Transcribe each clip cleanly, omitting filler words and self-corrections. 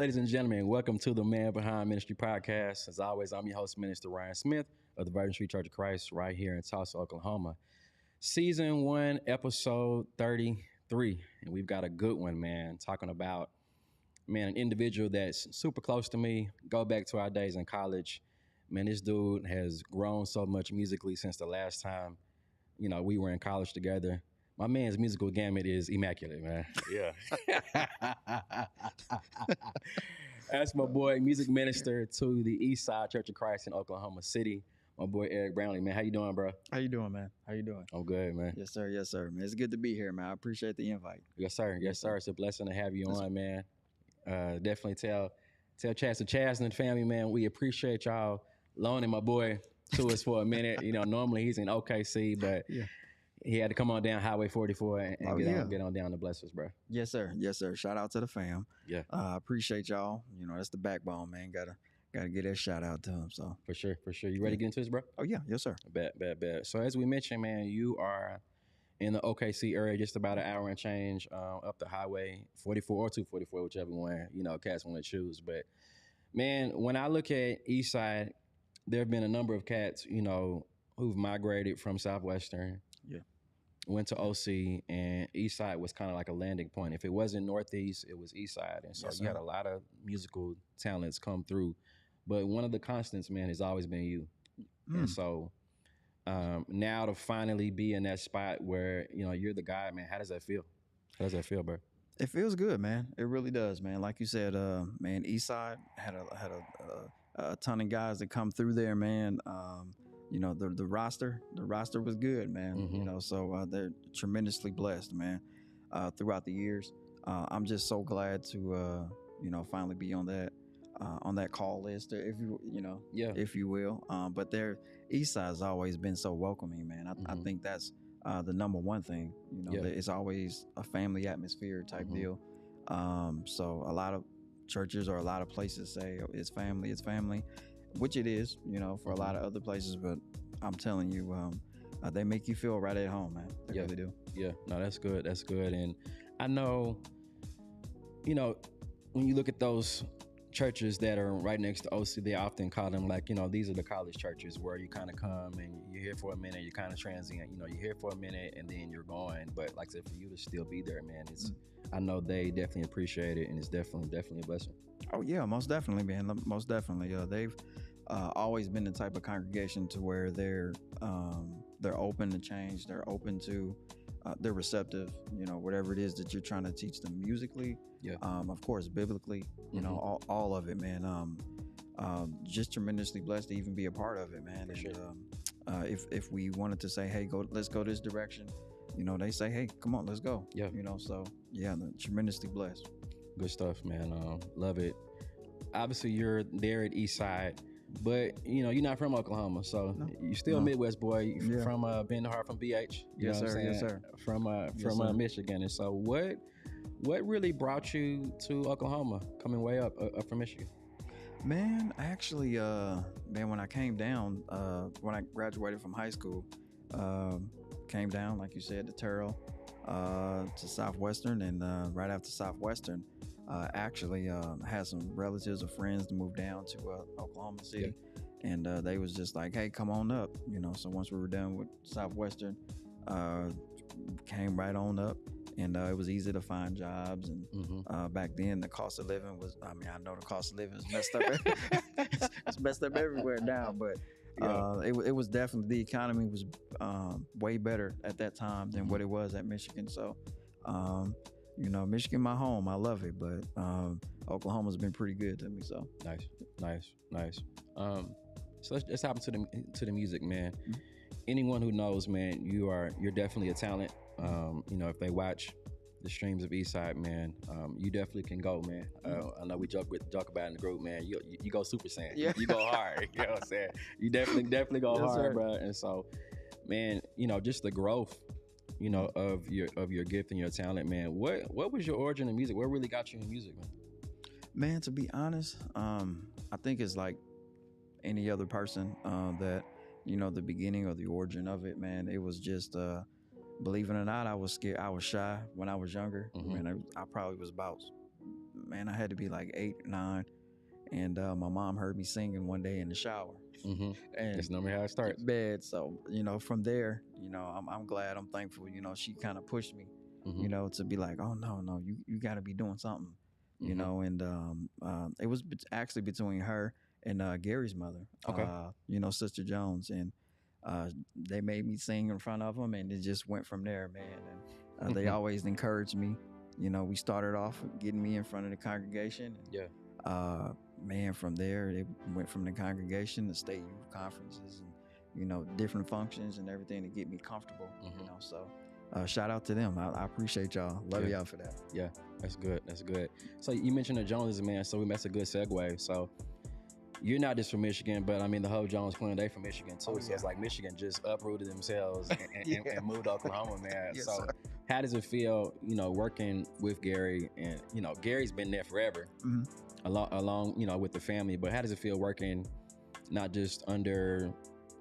ladies and gentlemen. Welcome to the Man Behind Ministry podcast. As always, I'm your host, Minister Ryan Smith of the Eastside Church of Christ right here in Tulsa, Oklahoma. Season 1, episode 33. And we've got a good one, man, talking about, man, an individual that's super close to me. Go back to our days in college. Man, this dude has grown so much musically since the last time, we were in college together. My man's musical gamut is immaculate, man. Yeah. That's my boy, music minister to the Eastside Church of Christ in Oklahoma City. My boy, Eric Brownlee, man. How you doing, bro? How you doing, man? How you doing? I'm good, man. Yes, sir. Yes, sir, man. It's good to be here, man. I appreciate the invite. Yes, sir. Yes, sir. It's a blessing to have you on, man. Definitely tell Chaz and Chaz and the family, man, we appreciate y'all loaning my boy to us for a minute. Normally he's in OKC, but he had to come on down Highway 44 and get on down to bless us, bro. Yes, sir. Yes, sir. Shout out to the fam. Yeah. Appreciate y'all. That's the backbone, man. Gotta get that shout out to him. So For sure. You ready to get into this, bro? Oh yeah. Yes, sir. Bet. So as we mentioned, man, you are in the OKC area, just about an hour and change up the Highway 44 or 244, whichever one, cats want to choose. But man, when I look at Eastside, there have been a number of cats, who've migrated from Southwestern. Yeah. Went to OC, and Eastside was kind of like a landing point. If it wasn't Northeast, it was Eastside. And so you had a lot of musical talents come through. But one of the constants, man, has always been you. And so now to finally be in that spot where, you're the guy, man, how does that feel? How does that feel, bro? It feels good, man. It really does, man. Like you said, man, Eastside had a ton of guys that come through there, man. The roster was good, man. So they're tremendously blessed, man, throughout the years. I'm just so glad to, finally be on that call list, if you will. But their Eastside has always been so welcoming, man. I think that's the number one thing. It's always a family atmosphere type deal. So a lot of churches or a lot of places say it's family, which it is, for a lot of other places. But I'm telling you, they make you feel right at home, man. They really do. Yeah, no, that's good. And I know, when you look at those churches that are right next to OC, they often call them like, these are the college churches where you kind of come and you're here for a minute, you're kind of transient, you're here for a minute and then you're going. But like I said, for you to still be there, man, I know they definitely appreciate it, and it's definitely a blessing. Oh yeah, most definitely, man. Most definitely. They've always been the type of congregation to where they're open to change. They're open to, they're receptive, whatever it is that you're trying to teach them musically. Yeah. Of course, biblically, all of it, man. Just tremendously blessed to even be a part of it, man. For sure. If we wanted to say, hey, let's go this direction, they say, hey, come on, let's go. Yeah. So yeah, tremendously blessed. Good stuff, man. Love it. Obviously, you're there at Eastside, but you're not from Oklahoma, so you're still a Midwest boy. You're from Benton Harbor, from BH. Yes, sir. Yes, sir. From Michigan. And so, what really brought you to Oklahoma, coming way up from Michigan? Man, actually, when I came down, when I graduated from high school, came down, like you said, to Terrell, to Southwestern, and right after Southwestern, actually had some relatives or friends to move down to Oklahoma City, and they was just like, hey, come on up, so once we were done with Southwestern, came right on up, and it was easy to find jobs, and back then the cost of living was, I know the cost of living is messed up. It's messed up everywhere now, but it was definitely, the economy was way better at that time than what it was at Michigan. So Michigan, my home, I love it, but Oklahoma's been pretty good to me. So nice. So let's hop into the music, man. Anyone who knows, man, you're definitely a talent. If they watch the streams of Eastside, man, you definitely can go, man. I know we joke about it in the group, man. You go Super Saiyan. Yeah. You go hard. You know what I'm saying? You definitely go hard, sir. Bro. And so, man, just the growth, of your gift and your talent, man. What was your origin in music? What really got you in music, man? Man, to be honest, I think it's like any other person that, the beginning or the origin of it, man, it was just, believe it or not, I was scared. I was shy when I was younger. I probably was about man, I had to be like 8, 9. And my mom heard me singing one day in the shower. Mm-hmm. And That's normally how it starts. Bed. So, from there, I'm glad, I'm thankful, she kind of pushed me, Mm-hmm. to be like, oh, no, you got to be doing something, Mm-hmm. and it was actually between her and Gary's mother, Okay. Sister Jones. And they made me sing in front of them, and it just went from there, man. And they always encouraged me. We started off getting me in front of the congregation. And, Yeah. man, from there, it went from the congregation to state youth conferences and, different functions and everything to get me comfortable, So shout out to them. I appreciate y'all. Love y'all for that. Yeah, that's good. That's good. So you mentioned the Joneses, man. So that's a good segue. So you're not just from Michigan, but I mean, the whole Jones clan, they from Michigan too. So it's like Michigan just uprooted themselves and moved to Oklahoma, man. Yes, so sir. how does it feel, working with Gary? And, Gary's been there forever. Mm-hmm. Along, with the family, but how does it feel working not just under,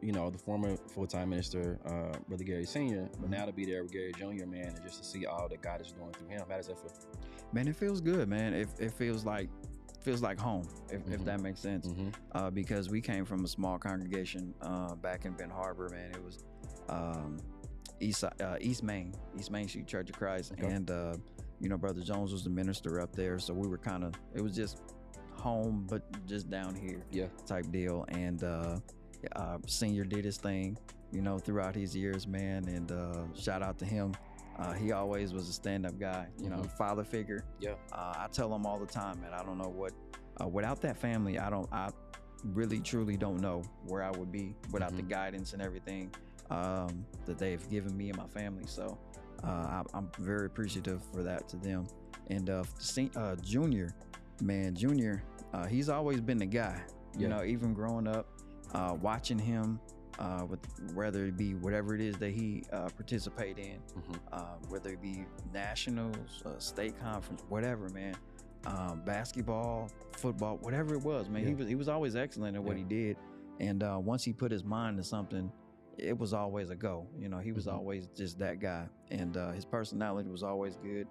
the former full-time minister, Brother Gary Sr., but now to be there with Gary Jr., man, and just to see all that God is doing through him? How does that feel? Man, it feels good, man. It feels like home, if that makes sense. Mm-hmm. Because we came from a small congregation back in Benton Harbor, man. It was East Main Street Church of Christ. Okay. And Brother Jones was the minister up there, so we were it was just home, but just down here, type deal. And Senior did his thing, throughout his years, man. And shout out to him. He always was a stand-up guy, father figure. Yeah. I tell him all the time, man, I don't know what, without that family, I really truly don't know where I would be without the guidance and everything that they've given me and my family. So I'm very appreciative for that to them. And Junior, he's always been the guy, even growing up, watching him, with whether it be whatever it is that he participate in, whether it be nationals, state conference, whatever, man, basketball, football, whatever it was, man. He was always excellent at what he did. And once he put his mind to something, it was always a go. He was always just that guy. And his personality was always good.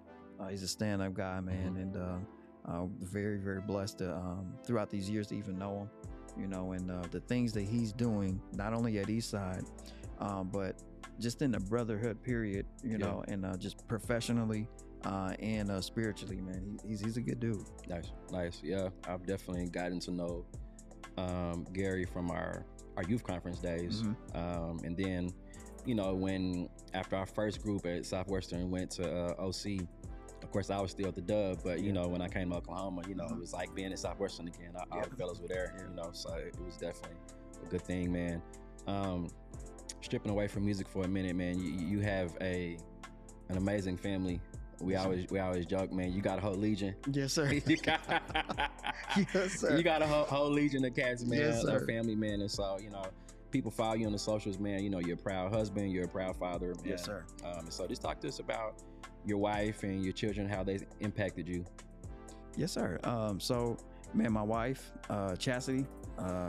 He's a stand-up guy, man. And very, very blessed to, throughout these years to even know him, and the things that he's doing, not only at Eastside, but just in the brotherhood period, and just professionally and spiritually, man. He's a good dude. Nice. Yeah, I've definitely gotten to know Gary from our youth conference days. And then, when after our first group at Southwestern went to OC, of course, I was still at the Dub, but when I came to Oklahoma, it was like being at Southwestern again. All the fellas were there, so it was definitely a good thing, man. Stripping away from music for a minute, man, you have an amazing family. We always joke, man. You got a whole legion. Yes, sir. Yes, sir. You got a whole legion of cats, man. Yes, sir. Family, man, and so people follow you on the socials, man. You're a proud husband, you're a proud father, man. Yes, sir. And so just talk to us about your wife and your children, how they impacted you. Yes, sir. So, man, my wife, Chastity,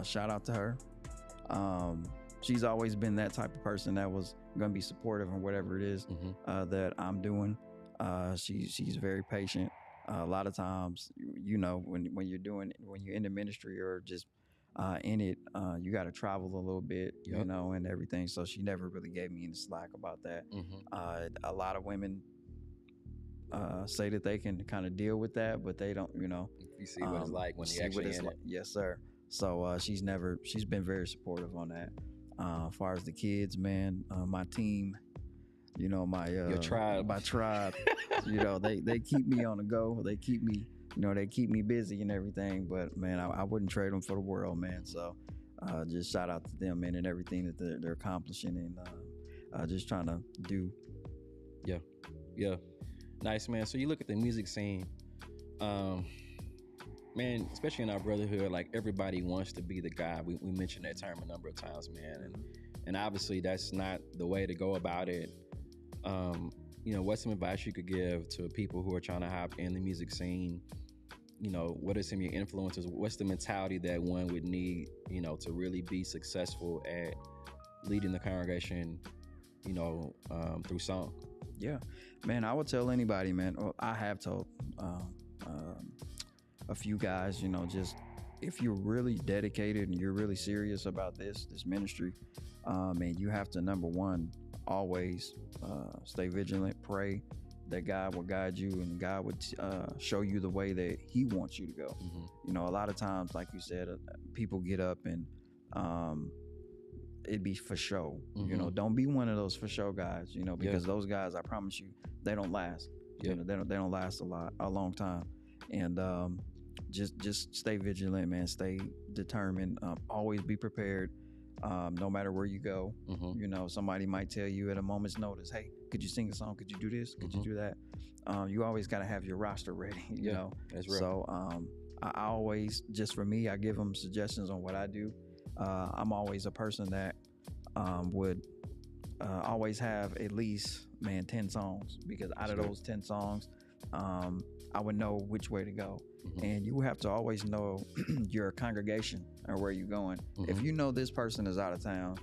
shout out to her. She's always been that type of person that was going to be supportive in whatever it is that I'm doing. She's very patient. A lot of times, when you're in the ministry or just in it, you got to travel a little bit, and everything. So she never really gave me any slack about that. A lot of women say that they can kind of deal with that, but they don't, You see what it's like when you actually in it. Yes, sir. So she's been very supportive on that. As far as the kids, man, my team, your tribe, my tribe, they keep me on the go. They keep me busy and everything. But man, I wouldn't trade them for the world, man. So just shout out to them, man, and everything that they're accomplishing and just trying to do. Yeah. Nice, man. So you look at the music scene, man, especially in our brotherhood, like everybody wants to be the guy. We mentioned that term a number of times, man. And obviously that's not the way to go about it. What's some advice you could give to people who are trying to hop in the music scene? What are some of your influences? What's the mentality that one would need, to really be successful at leading the congregation, through song? Yeah, man, I would tell anybody, man, or I have told a few guys, you know, just if you're really dedicated and you're really serious about this ministry, and you have to, number one, always stay vigilant, pray that God will guide you and God would show you the way that he wants you to go. You know, a lot of times, like you said, people get up and it'd be for show. You know, don't be one of those for show guys, you know, because those guys, I promise you, they don't last. You know, they don't last a long time. And just stay vigilant, man. Stay determined. Always be prepared. No matter where you go, you know, somebody might tell you at a moment's notice, hey, could you sing a song? Could you do this? Could you do that? You always got to have your roster ready, you know? That's right. So I always, just for me, I give them suggestions on what I do. I'm always a person that would always have at least, 10 songs, because out of those 10 songs, I would know which way to go. And you have to always know your congregation or where you're going. If you know this person is out of town,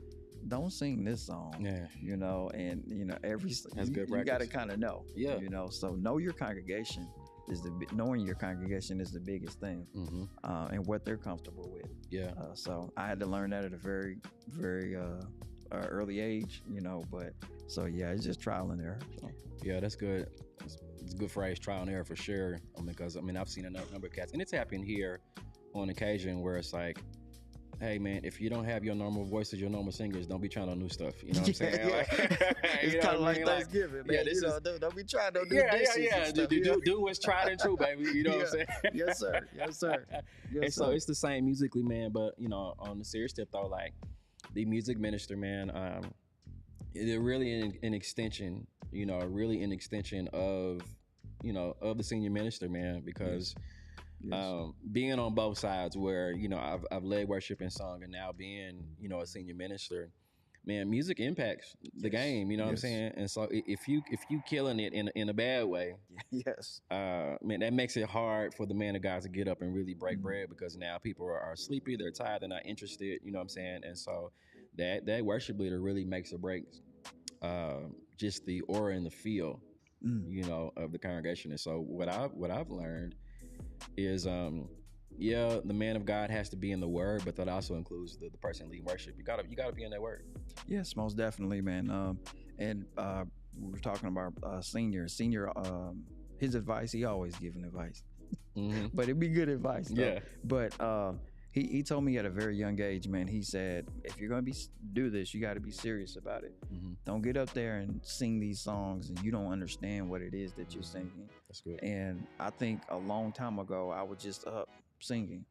don't sing this song. You know, and you know, that's good you got to kind of know. You know, so know your congregation knowing your congregation is the biggest thing, and what they're comfortable with. So I had to learn that at a very, very early age, you know, but so it's just trial and error. So. Yeah, that's good. It's a good phrase, trial and error for sure. Because I've seen a number of cats, and it's happened here on occasion where it's like, hey man, if you don't have your normal voices, your normal singers, don't be trying on new stuff. You know what I'm saying? Like, it's kind of like Thanksgiving, man. This don't be trying no new dishes. Do what's tried and true, baby. You know what I'm saying? Yes, sir. So it's the same musically, man. But you know, on the serious tip though, like the music minister, man, they're really an extension. You know, really an extension of the senior minister, man, because. Being on both sides, where I've led worship and song, and now being a senior minister, man, music impacts the game. You know what I'm saying? And so if you killing it in a bad way, man, that makes it hard for the man of God to get up and really break bread, because now people are sleepy, they're tired, they're not interested. You know what I'm saying? And so that worship leader really makes or breaks just the aura and the feel, of the congregation. And so what I've learned is the man of God has to be in the word, but that also includes the person leading worship. You gotta be in that word. Yes, most definitely, man. And we were talking about senior, his advice, he always giving advice. But it'd be good advice though. But he told me at a very young age, man, he said, if you're gonna do this, you gotta be serious about it. Don't get up there and sing these songs and you don't understand what it is that you're singing. That's good. And I think a long time ago, I was just up singing.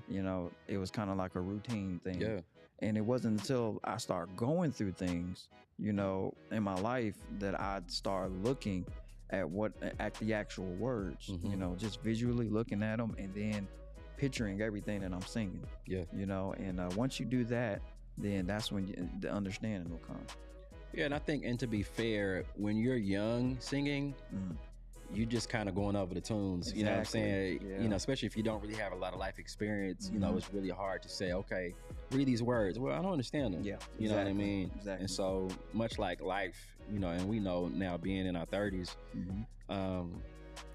You know, it was kind of like a routine thing. And it wasn't until I started going through things, in my life, that I'd start looking at the actual words, just visually looking at them and then picturing everything that I'm singing. And once you do that, then that's when the understanding will come. And I think, and to be fair, when you're young singing, you just kind of going over the tunes. You know what I'm saying? Especially if you don't really have a lot of life experience, it's really hard to say, okay, read these words. Well, I don't understand them. You know what I mean? Exactly. And so much like life, and we know now, being in our 30s,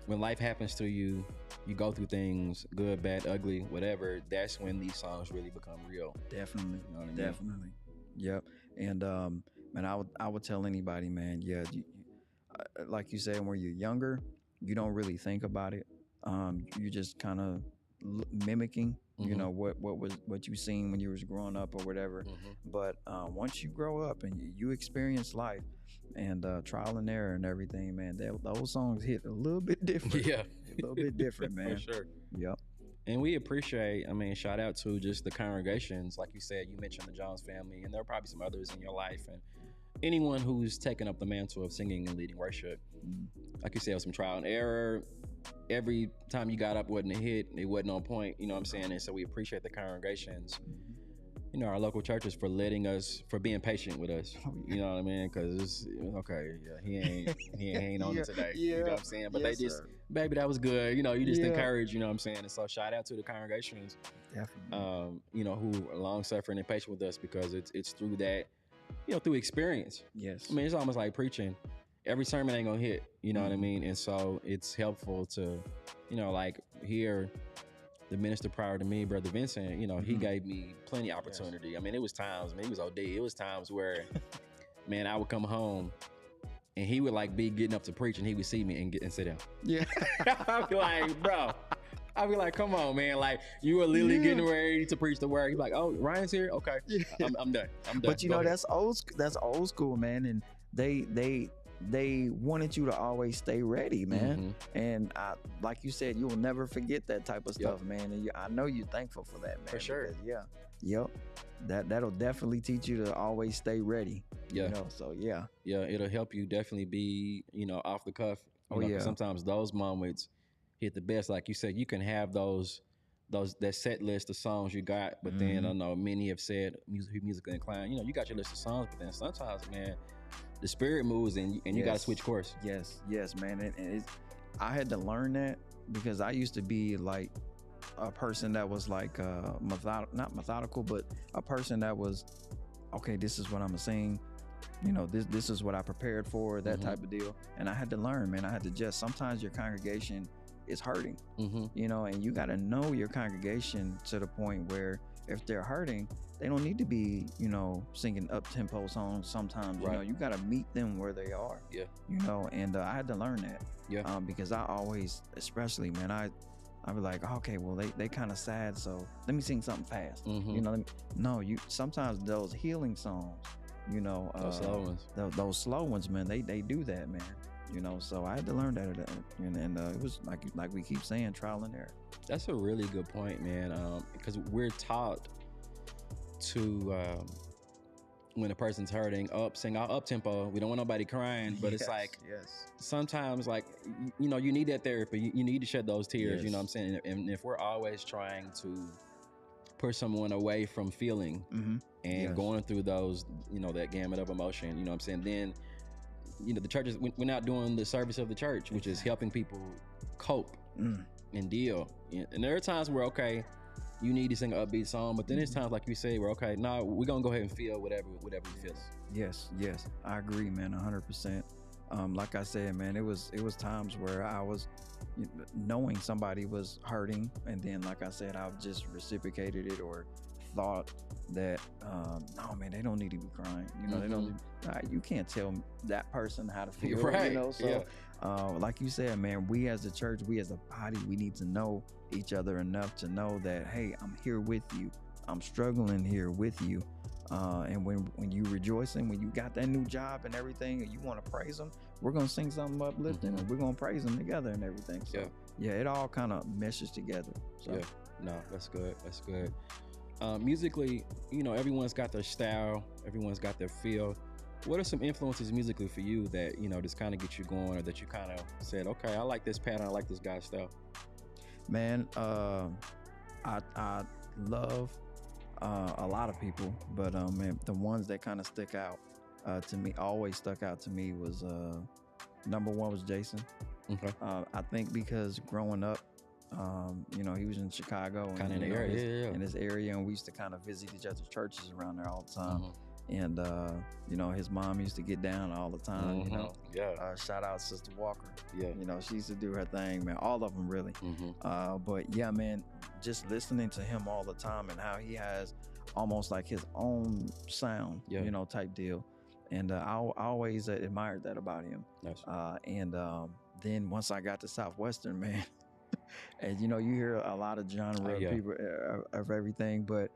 when life happens to you, you go through things, good, bad, ugly, whatever. That's when these songs really become real. Definitely. You know what I mean? Definitely. Yep. And man, I would tell anybody, man, like you said, when you're younger, you don't really think about it. You're just kind of mimicking, what you seen when you was growing up or whatever. But once you grow up and you experience life and trial and error and everything, man, those songs hit a little bit different. A little bit different, man. For sure. Yep. And we appreciate, shout out to just the congregations. Like you said, you mentioned the Jones family, and there are probably some others in your life, and anyone who's taken up the mantle of singing and leading worship. Like you said, with some trial and error, every time you got up wasn't a hit, it wasn't on point, you know what I'm saying? And so we appreciate the congregations, our local churches, for being patient with us. You know what I mean? Because he ain't on it today. You know what I'm saying? But baby, that was good. You just encourage, you know what I'm saying? And so shout out to the congregations, definitely. Who are long suffering and patient with us, because it's through that, through experience. Yes. It's almost like preaching. Every sermon ain't gonna hit, you know what I mean? And so it's helpful to, like here, the minister prior to me, Brother Vincent, you know, he gave me plenty of opportunity. I mean, it was times, man, he was OD. It was times where, man, I would come home and he would like be getting up to preach and he would see me and sit down. Yeah. I'd be like, bro. I'd be like, come on, man. Like, you were literally getting ready to preach the word. He's like, oh, Ryan's here? Okay. Yeah. I'm done. But you know, that's old school, man. And they wanted you to always stay ready, man. And like you said, you will never forget that type of stuff, man. And I know you're thankful for that, man. For sure. Because, that'll definitely teach you to always stay ready. You know, so yeah, it'll help you definitely be, you know, off the cuff. You know, sometimes those moments hit the best. Like you said, you can have that set list of songs you got, but then I know many have said musically inclined. You know, you got your list of songs, but then sometimes, man, the spirit moves and you got to switch course. Yes, man. And I had to learn that because I used to be like a person that was like not methodical, but a person that was, okay, this is what I'm gonna sing. You know, this is what I prepared for, that type of deal. And I had to learn, man. I had to just, sometimes your congregation is hurting, you know, and you got to know your congregation to the point where if they're hurting, they don't need to be, you know, singing up-tempo songs sometimes. You know, you got to meet them where they are. You know, and I had to learn that. Because I always, especially, man, I'd be like, okay, well, they kind of sad, so let me sing something fast. You know, sometimes those healing songs, you know, those slow ones. Those slow ones, man, they do that, man. You know, so I had to learn that, and it was like we keep saying, trial and error. That's a really good point, man. Because we're taught to when a person's hurting, sing all up tempo. We don't want nobody crying, but it's like sometimes, like, you know, you need that therapy. You need to shed those tears. You know what I'm saying? And if we're always trying to push someone away from feeling and going through those, you know, that gamut of emotion, you know what I'm saying? Then, you know, the church is, we're not doing the service of the church, which is helping people cope and deal. And there are times where, okay, you need to sing an upbeat song, but then there's times, like you say, where, okay, no, we're going to go ahead and feel whatever we feel. Yes. I agree, man, 100%. Like I said, man, it was times where I was knowing somebody was hurting, and then, like I said, I've just reciprocated it or thought that, no, man, they don't need to be crying. You know, they don't. You can't tell that person how to feel. Right. You know, so like you said, man, we as a church, we as a body, we need to know each other enough to know that, hey, I'm here with you. I'm struggling here with you. And when you rejoicing, when you got that new job and everything, and you want to praise them, we're gonna sing something uplifting, and we're gonna praise them together and everything. So it all kind of meshes together. So. No, that's good. That's good. Musically, you know, everyone's got their style, everyone's got their feel. What are some influences musically for you that, you know, just kind of get you going, or that you kind of said, okay, I like this pattern, I like this guy's style? Man, I love a lot of people, but man, the ones that kind of stick out to me, always stuck out to me, was number one was Jason. Okay. I think because growing up, you know, he was in Chicago, kind of in the area, in this area, and we used to kind of visit each other's churches around there all the time. And you know, his mom used to get down all the time. You know, shout out Sister Walker. You know, she used to do her thing, man. All of them, really. But yeah, man, just listening to him all the time and how he has almost like his own sound, you know, type deal. And I always admired that about him. Nice. And then once I got to Southwestern, man, and you know, you hear a lot of genre people of everything, but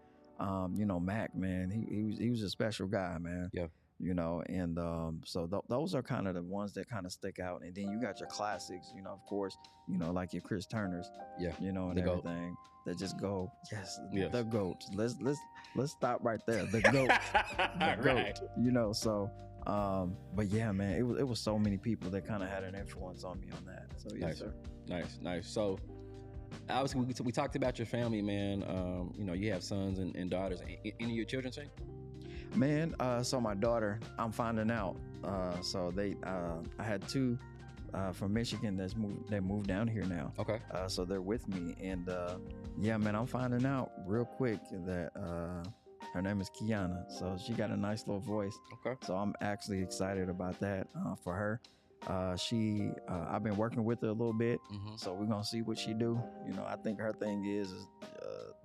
you know, Mac, man, he was a special guy, man. You know, and so those are kind of the ones that kind of stick out. And then you got your classics, you know, of course, you know, like your Chris Turners, you know, and the everything goat. That just go, the GOAT. Let's stop right there. The GOAT, the GOAT. You know, so but yeah, man, it was so many people that kind of had an influence on me on that. So yes, sir. Nice. So obviously we talked about your family, man. You know, you have sons and daughters. Any of your children sing? Man, so my daughter, I'm finding out. So I had two from Michigan that moved down here now. Okay. So they're with me, and yeah, man, I'm finding out real quick that her name is Kiana. So she got a nice little voice. Okay. So I'm actually excited about that for her. I've been working with her a little bit, Mm-hmm. so we're gonna see what she do. You know, I think her thing is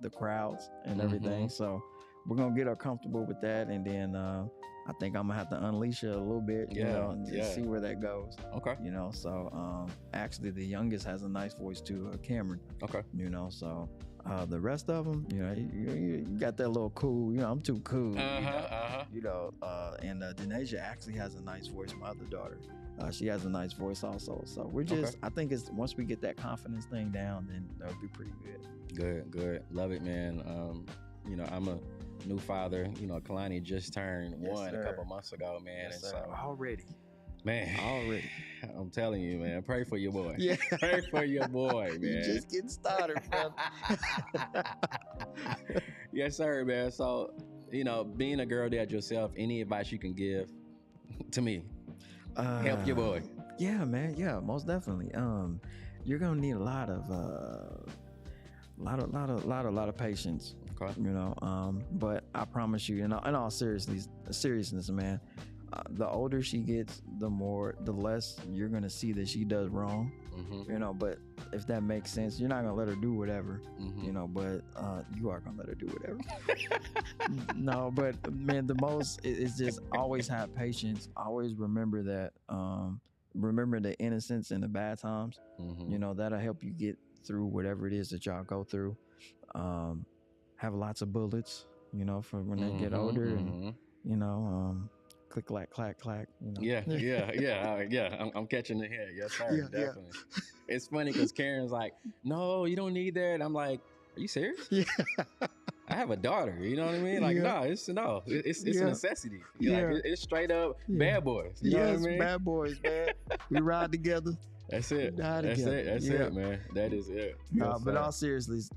the crowds and everything. So we're gonna get her comfortable with that, and then I think I'm gonna have to unleash her a little bit, you know, and just see where that goes. Okay. You know, so actually the youngest has a nice voice too, Cameron. Okay. You know, so the rest of them, you know, you got that little cool. You know, I'm too cool. You know, and Denasia actually has a nice voice. My other daughter, she has a nice voice also. So we're just, I think it's once we get that confidence thing down, then that'll be pretty good. Good. Love it, man. You know, I'm a new father. You know, Kalani just turned one a couple months ago, man. Yes, and sir. so, Already. I'm telling you, man. Pray for your boy. Yeah. Pray for your boy, man. You just getting started, brother. Yes, sir, man. So, you know, being a girl dad yourself, any advice you can give to me? Help your boy. Yeah, man. Yeah, most definitely. You're gonna need a lot of patience. Okay. You know, but I promise you, in all seriousness, man, the older she gets, the less you're gonna see that she does wrong. Mm-hmm. You know, but if that makes sense, you're not gonna let her do whatever. Mm-hmm. You know, but you are gonna let her do whatever. No, but man, the most is just always have patience. Always remember that. Remember the innocence in the bad times. Mm-hmm. You know, that'll help you get through whatever it is that y'all go through. Have lots of bullets, you know, for when they get older, and you know, click, clack, clack, clack. You know? Yeah. I'm catching it here. Yes, sir. Definitely. It's funny because Karen's like, "No, you don't need that." I'm like, "Are you serious?" Yeah. I have a daughter. You know what I mean? Like, it's a necessity. Like, it's straight up bad boys. You know what I mean? Bad boys, man. We ride together. That's it. That's it, man. That is it. No, but all seriousness,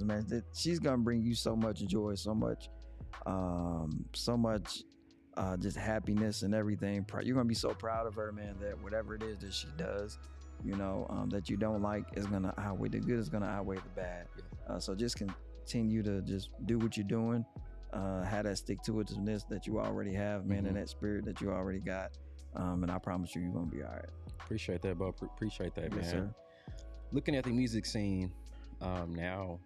man, she's gonna bring you so much joy, so much just happiness and everything. You're gonna be so proud of her, man, that whatever it is that she does, you know, that you don't like is gonna outweigh the good. Is gonna outweigh the bad. So just continue to just do what you're doing. Have that stick-to-itiveness that you already have, man, and that spirit that you already got. And I promise you're gonna be all right. Appreciate that, bro. Appreciate that, man. Yes, sir. Looking at the music scene now,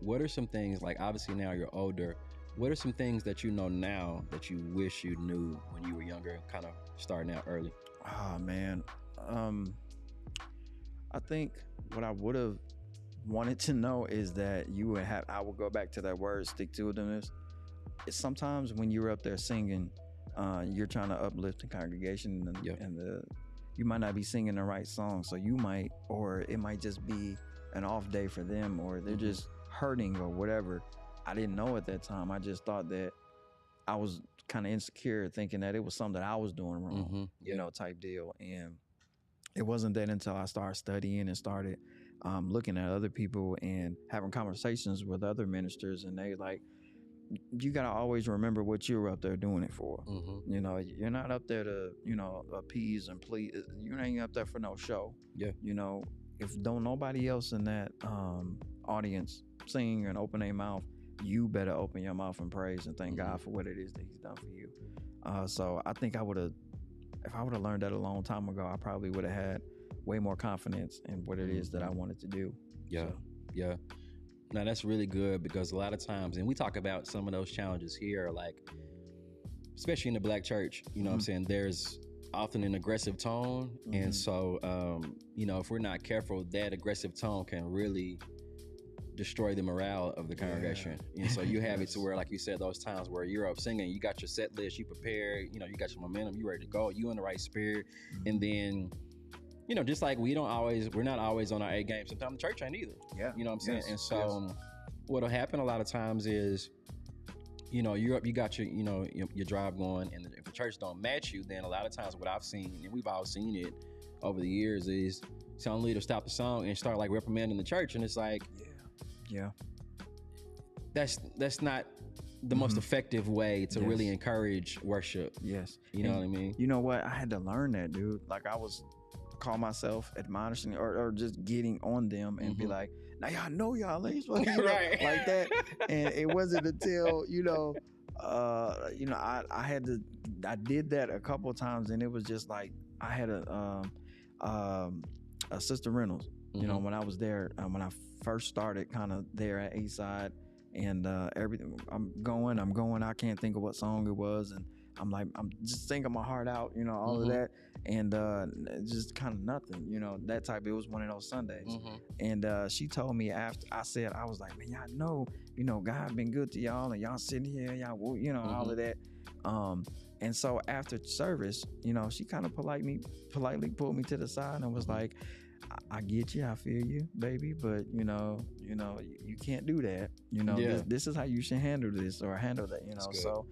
what are some things, like obviously now you're older, what are some things that you know now that you wish you knew when you were younger, kind of starting out early? Oh, man. I think what I would have wanted to know is that I will go back to that word, stick-to-itiveness. It's sometimes when you're up there singing, you're trying to uplift the congregation and you might not be singing the right song. So it might just be an off day for them, or they're just hurting or whatever. I didn't know at that time. I just thought that I was kind of insecure, thinking that it was something that I was doing wrong, you know, type deal. And it wasn't that until I started studying and started looking at other people and having conversations with other ministers, and they like, you got to always remember what you're up there doing it for. You know, you're not up there to, you know, appease and please. You ain't up there for no show. Yeah. You know, if don't nobody else in that audience sing and open their mouth, you better open your mouth and praise and thank God for what it is that he's done for you. So I think if I would have learned that a long time ago, I probably would have had way more confidence in what it is that I wanted to do. Yeah. Now that's really good, because a lot of times, and we talk about some of those challenges here, like especially in the Black church, you know what I'm saying, there's often an aggressive tone. And so, you know, if we're not careful, that aggressive tone can really destroy the morale of the congregation. And so you have it to where, like you said, those times where you're up singing, you got your set list, you prepared, you know, you got your momentum, you ready to go, you in the right spirit. And then, you know, just like we're not always on our A game. Sometimes the church ain't either. Yeah. You know what I'm saying? And so what'll happen a lot of times is, you know, you're up, you got your drive going, and if the church don't match you, then a lot of times what I've seen, and we've all seen it over the years, is sound leader stop the song and start like reprimanding the church. And it's like, that's not the most effective way to really encourage worship. Yes. You know what I mean? You know what? I had to learn that, dude. Like I was call myself admonishing or just getting on them and be like, now y'all know y'all ain't supposed to right. like that. And it wasn't until, I did that a couple of times, and it was just like I had a Sister Reynolds. You know, when I was there, when I first started kind of there at Eastside, and everything, I'm going. I can't think of what song it was, and I'm just singing my heart out, you know, all of that, and just kind of nothing, you know, that type. It was one of those Sundays, and she told me after I said, I was like, man, y'all know, you know, God been good to y'all, and y'all sitting here, y'all, you know, all of that. And so after service, you know, she kind of politely pulled me to the side and was like, I get you, I feel you, baby, but you know, you can't do that. You know, this is how you should handle this or handle that. You know, so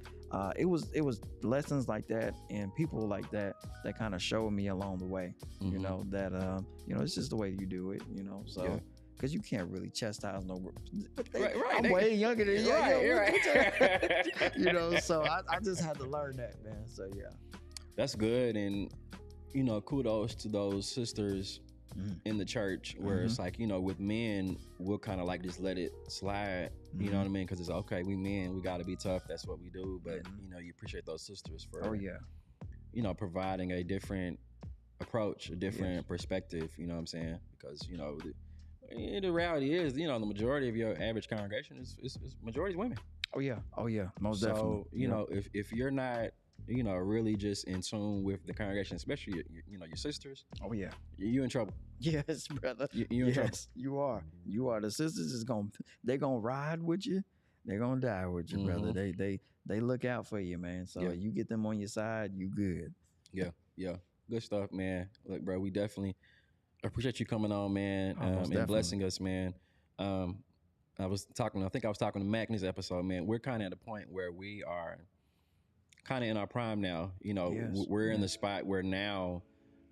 it was lessons like that and people like that kind of showed me along the way. You know that you know, it's just the way you do it. You know, so. Because you can't really chastise no. Right. I'm way younger than you. Right. You know, so I just had to learn that, man. So yeah, that's good, and you know, kudos to those sisters in the church where it's like, you know, with men, we'll kind of like just let it slide. You know what I mean? Because it's okay, we men, we got to be tough. That's what we do. But you know, you appreciate those sisters for, you know, providing a different approach, a different perspective. You know what I'm saying? Because you know. The reality is, you know, the majority of your average congregation is majority is women. Oh yeah, most definitely. So you know, if you're not, you know, really just in tune with the congregation, especially you know your sisters. Oh yeah, you in trouble. Yes, brother. You in trouble. You are. The sisters they're gonna ride with you. They're gonna die with you, brother. They look out for you, man. So you get them on your side, you good. Yeah, good stuff, man. Look, bro, we definitely. I appreciate you coming on, man, and blessing us, man. I think I was talking to Mac in this episode, man. We're kind of at a point where we are kind of in our prime now. You know, we're in the spot where now,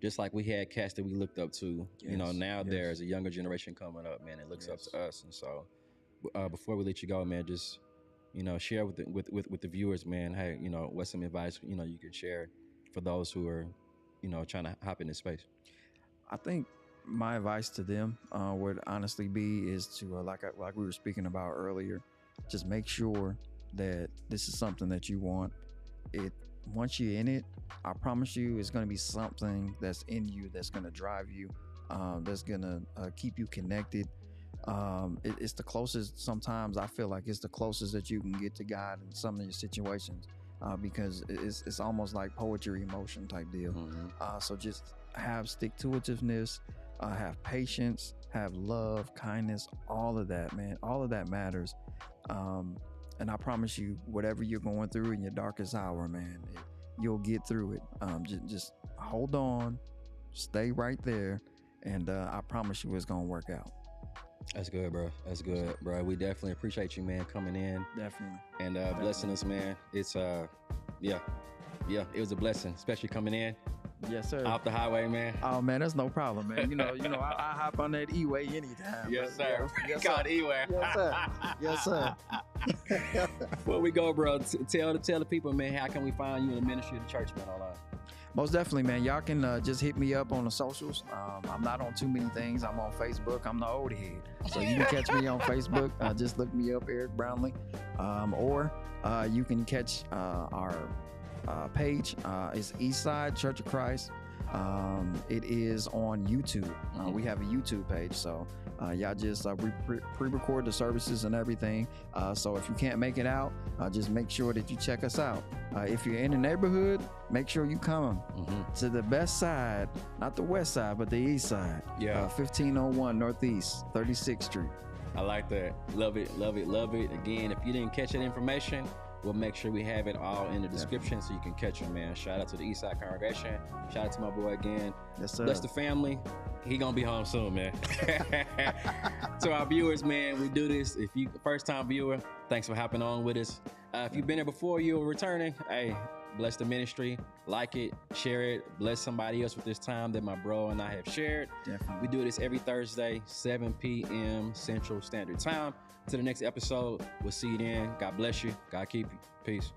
just like we had cats that we looked up to, you know, now there's a younger generation coming up, man, that looks up to us. And so before we let you go, man, just, you know, share with the viewers, man, hey, you know, what's some advice, you know, you can share for those who are, you know, trying to hop in this space. I think my advice to them would honestly be is to like we were speaking about earlier, just make sure that this is something that you want. Once you're in it, I promise you it's going to be something that's in you that's going to drive you, that's going to keep you connected. It's the closest, sometimes I feel like it's the closest that you can get to God in some of your situations, because it's almost like poetry emotion type deal. So just have stick-to-itiveness, have patience, have love, kindness, all of that, man. All of that matters. And I promise you, whatever you're going through in your darkest hour, man, you'll get through it. Just hold on, stay right there, and I promise you it's going to work out. That's good, bro. That's good, bro. We definitely appreciate you, man, coming in. Definitely. And blessing us, man. It's, it was a blessing, especially coming in. Yes, sir. Off the highway, man. Oh, man, that's no problem, man. You know, I hop on that E-way anytime. Yes, sir. Yes, sir. Called E-way. Yes, sir. Yes, sir. Before we go, bro, tell the people, man, how can we find you in the ministry of the church, man, online? Most definitely, man. Y'all can just hit me up on the socials. I'm not on too many things. I'm on Facebook. I'm the old head. So you can catch me on Facebook. Just look me up, Eric Brownlee. Or you can catch our page. It's Eastside Church of Christ. It is on YouTube. We have a YouTube page. So y'all just pre-record the services and everything. So if you can't make it out, just make sure that you check us out. If you're in the neighborhood, make sure you come to the best side, not the west side, but the east side. 1501 Northeast 36th Street. I like that. Love it, love it, love it. Again, if you didn't catch that information, we'll make sure we have it all in the description so you can catch him, man. Shout out to the Eastside congregation. Shout out to my boy again. Yes, sir. Bless the family. He gonna be home soon, man. To our viewers, man, we do this. If you first time viewer, thanks for hopping on with us. If you've been here before, you're returning. Hey, bless the ministry. Like it, share it, bless somebody else with this time that my bro and I have shared. Definitely. We do this every Thursday, 7 p.m. Central Standard Time. To the next episode, we'll see you then. God bless you. God keep you. Peace.